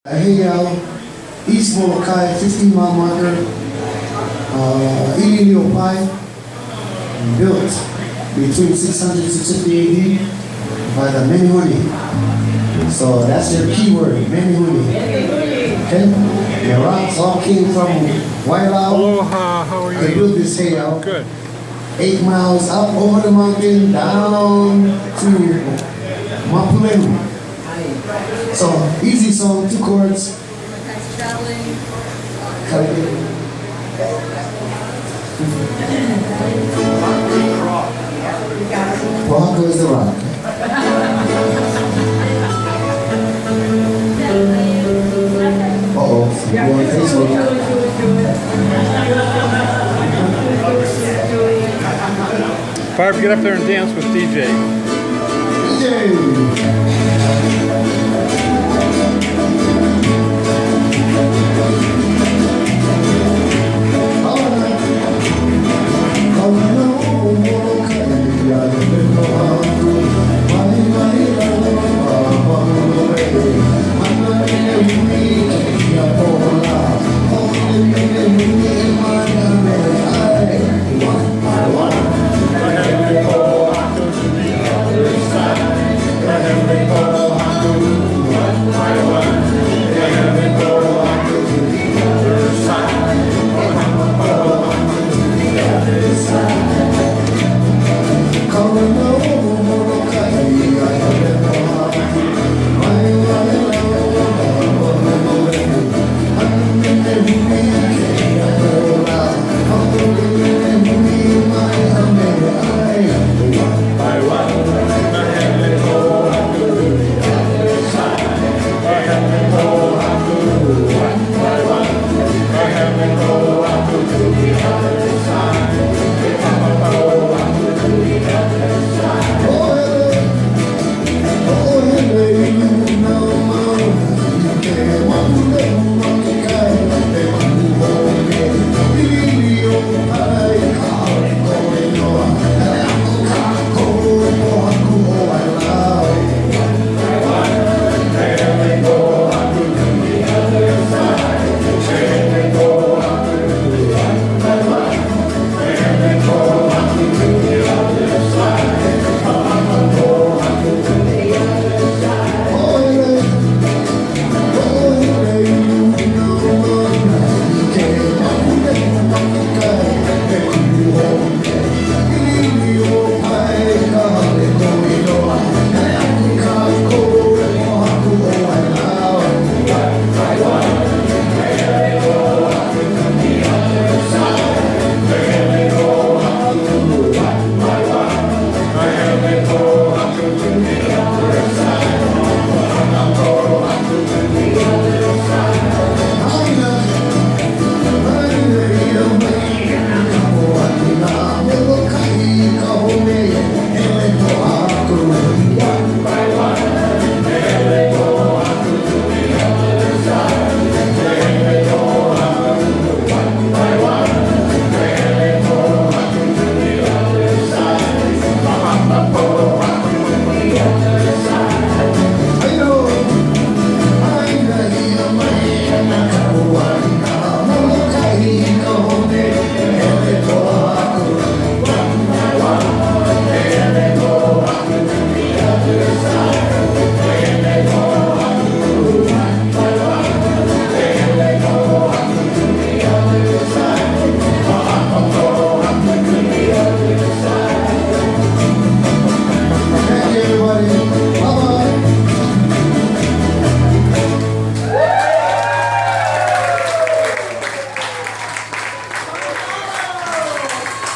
Ahayao, East Molokai, 15-mile marker, Ililio Pai, built between 600 and 650 AD by the Menehune. So that's their keyword, Menehune. Okay? The rocks all came from Wailau. Aloha, how are They you? built this hayao. Good. 8 miles up over the mountain, down to Mapulemu. So, easy song, 2 chords. Guys traveling. Oahu is the rock. Uh-oh, you're on Facebook. Barb, get up there and dance with DJ. DJ!